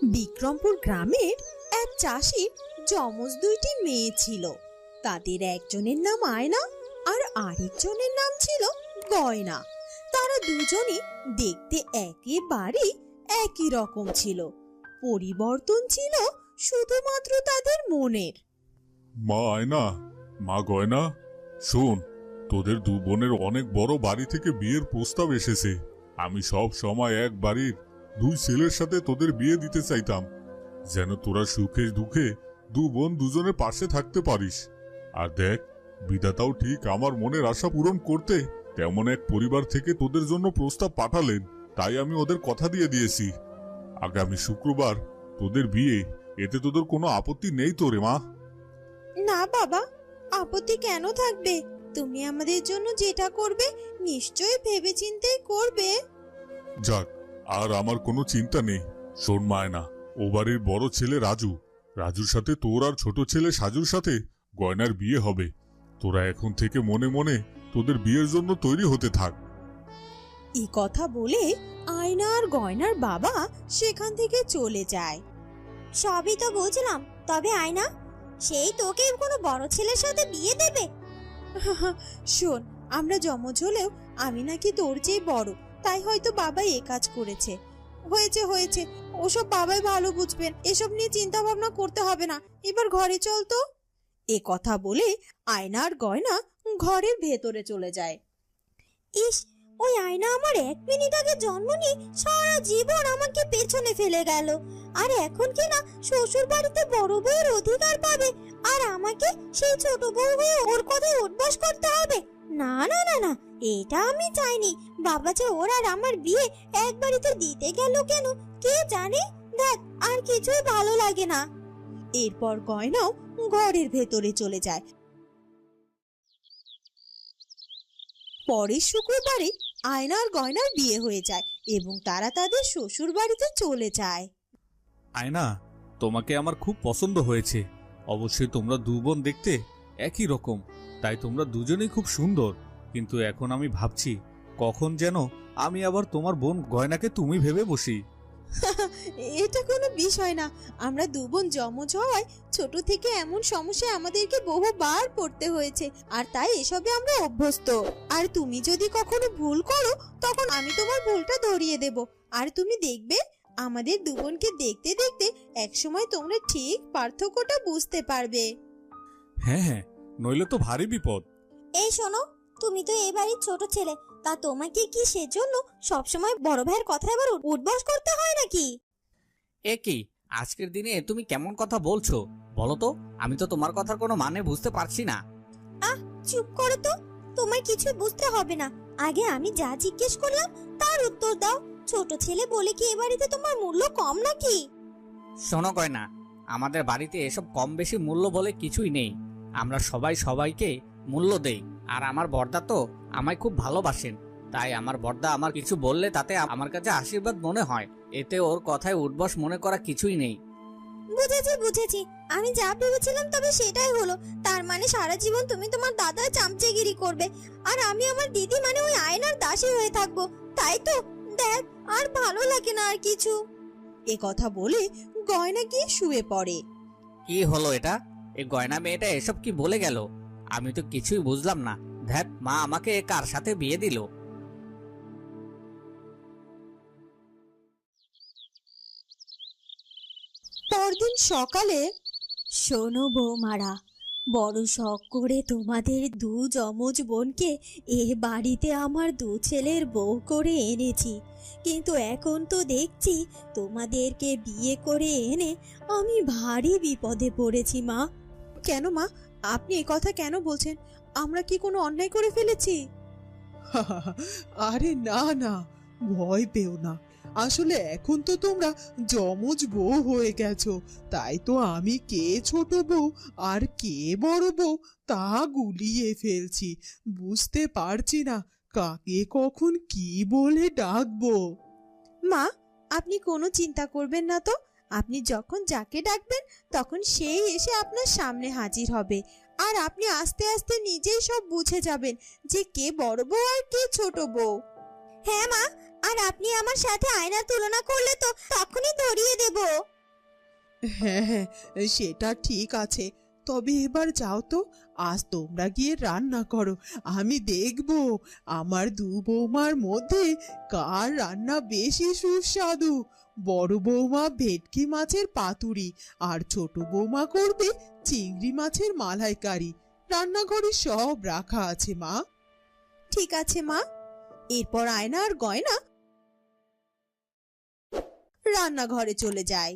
বিক্রমপুর গ্রামের এক চাষির যমজ দুইটি মেয়ে ছিল। তাদের একজনের নাম আয়না আর আরেকজনের নাম ছিল গয়না। তারা দুজনই দেখতে একেবারে একই রকম ছিল, পরিবর্তন ছিল শুধুমাত্র তাদের মনের। মা আয়না, মা গয়না, শোন, তোদের দু বোনের অনেক বড় বাড়ি থেকে বিয়ের প্রস্তাব এসেছে। আমি সব সময় এক বাড়ির দুই ছেলের সাথে তোদের বিয়ে দিতে চাইতাম, যেন তোরা সুখে দুঃখে দু বোন দুজনের পাশে থাকতে পারিস। আর দেখ, বিধাতাও ঠিক আমার মনের আশা পূরণ করতে তেমন এক পরিবার থেকে তোদের জন্য প্রস্তাব পাঠালেন। তাই আমি ওদের কথা দিয়ে দিয়েছি, আগামী শুক্রবার তোদের বিয়ে। এতে তোদের কোনো আপত্তি নেই তো রে মা? না বাবা, আপত্তি কেন থাকবে? তুমি আমাদের জন্য যেটা করবে নিশ্চয়ই ভেবেচিন্তেই করবে। যাক, আর আমার কোনো চিন্তা নেই। শোন মায়না, ও বাড়ির বড় ছেলে রাজুর সাথে তোর আর ছোট ছেলে সাজুর সাথে গয়নার বিয়ে হবে। তোরা এখন থেকে মনে মনে তোদের বিয়ের জন্য তৈরি হতে থাক। এই কথা বলে আয়না আর গয়নার বাবা সেখান থেকে চলে যায়। সবই তো বুঝলাম, তবে আয়না, সেই তোকে কোনো বড় ছেলের সাথে বিয়ে দেবে? শোন, আমরা যমজ হলেও আমি নাকি তোর চেয়ে বড়, তাই হয়তো বাবা এ কাজ করেছে। হয়েছে হয়েছে, ওসব বাবাই ভালো বুঝবেন, এসব নিয়ে চিন্তা ভাবনা করতে হবে না। এবার ঘরে চল তো। এ কথা বলে আয়না আর গয়না ঘরের ভেতরে চলে যায়। ইস, ওই আয়না আমার 1 মিনিট আগে জন্ম নিয়ে সারা জীবন আমাকে পেছনে ফেলে গেল, আর এখন কি না শ্বশুর বাড়িতে বড় বউয়ের অধিকার পাবে, আর আমাকে সেই ছোট বউ হয়ে ওর কথায় উঠবাস করতে হবে? না না না না, এটা আমি চাইনি। বাবা যে ওর আর আমার বিয়ে এক বাড়িতে দিতে গেল কেন কে জানে। দেখ, আর কিছুই ভালো লাগে না। এরপর গয়নাও ঘরের ভেতরে চলে যায়। পরের শুক্রবারে আয়না আর গয়নার বিয়ে হয়ে যায় এবং তারা তাদের শ্বশুর বাড়িতে চলে যায়। আয়না, তোমাকে আমার খুব পছন্দ হয়েছে। অবশ্যই তোমরা দু বোন দেখতে একই রকম, তাই তোমরা দুজনেই খুব সুন্দর। কিন্তু এখন আমি ভাবছি, কখন যেন আমি আবার তোমার বোন গয়নাকে তুমি ভেবে বসি। এটা কোনো বিষয় না, আমরা দু বোন যমজ হওয়ায় ছোট থেকে এমন সমস্যায় আমাদেরকে বহুবার পড়তে হয়েছে, আর তাই এসবে আমরা অভ্যস্ত। আর তুমি যদি কখনো ভুল করো তখন আমি তোমার ভুলটা ধরিয়ে দেব, আর তুমি দেখবে আমাদের দু বোনকে দেখতে দেখতে একসময় তোমরা ঠিক পার্থক্যটা বুঝতে পারবে। হ্যাঁ হ্যাঁ, নইলে তো ভারী বিপদ। এই শোনো, তুমি তো এই বাড়ির ছোট ছেলে, তা তোমাকে কি সেজন্য সবসময় বড় ভাইয়ের কথা এবার উঠবস করতে হয় নাকি? এ কি, আজকের দিনে তুমি কেমন কথা বলছো বলো তো? আমি তো তোমার কথার কোনো মানে বুঝতে পারছি না। চুপ করো তো, তোমার কিছু বুঝতে হবে না। আগে আমি যা জিজ্ঞেস করলাম তার উত্তর দাও। ছোট ছেলে বলে কি এ বাড়িতে তোমার মূল্য কম নাকি? শোনো গয়না, আমাদের বাড়িতে এসব কম বেশি মূল্য বলে কিছুই নেই। আমরা সবাই সবাইকে মূল্য দেই, আর আমার বড়দা তো আমায় খুব ভালোবাসেন। তাই আমার বড়দা আমার কিছু বললে তাতে আমার কাছে আশীর্বাদ মনে হয়, এতে ওর কথায় উঠবস মনে করা কিছুই নেই। বুঝেছি বুঝেছি, আমি যা ভেবেছিলাম তবে সেটাই হলো। তার মানে সারা জীবন তুমি তোমার দাদার চামচেগিরি করবে, আর আমি আমার দিদি মানে ওই আয়নার দাসী হয়ে থাকবো, তাই তো? দেখ, আর ভালো লাগে না আর কিছু। এ কথা বলে গয়না গিয়ে শুয়ে পড়ে। কি হলো এটা? এই গয়না মেয়েটা এসব কি বলে গেল? আমি তো কিছুই বুঝলাম না। ধ্যাত, মা আমাকে কার সাথে বিয়ে দিল? পরদিন সকালে, শোনো বৌমারা, বড় শখ করে তোমাদের দু যমজ বোনকে এ বাড়িতে আমার দু ছেলের বউ করে এনেছি, কিন্তু এখন তো দেখছি তোমাদেরকে বিয়ে করে এনে আমি ভারী বিপদে পড়েছি মা। কেন মা, আপনি এই কথা কেন বলছেন? আমরা কি কোনো অন্যায় করে ফেলেছি? আরে না না, ভয় পেও না। আসলে এখন তো তোমরা যমজ বউ হয়ে গেছো, তাই তো আমি কে ছোট বউ আর কে বড় বউ তা গুলিয়ে ফেলছি। বুঝতে পারছি না কাকে কখন কি বলে ডাকবো। মা, আপনি কোনো চিন্তা করবেন না তো। আপনি যখন যাকে ডাকবেন তখন সেই এসে আপনার সামনে হাজির হবে, আর আপনি আস্তে আস্তে নিজেই সব বুঝে যাবেন যে কে বড় বউ আর কে ছোট বউ। হ্যাঁ মা, আর আপনি আমার সাথে আয়নার তুলনা করলে তো তখনই ধরিয়ে দেব। হ্যাঁ হ্যাঁ, সেটা ঠিক আছে। তবে এবার যাও তো, আজ তোমরা গিয়ে রান্না করো। আমি দেখব আমার দু বৌমার মধ্যে কার রান্না বেশি সুস্বাদু। বড় বৌমা ভেটকি মাছের পাতুরি, আর ছোট বৌমা করবে চিংড়ি মাছের মালাইকারি। রান্নাঘরে সব রাখা আছে মা। ঠিক আছে মা। এরপর আয়না আর গয়না রান্নাঘরে চলে যায়।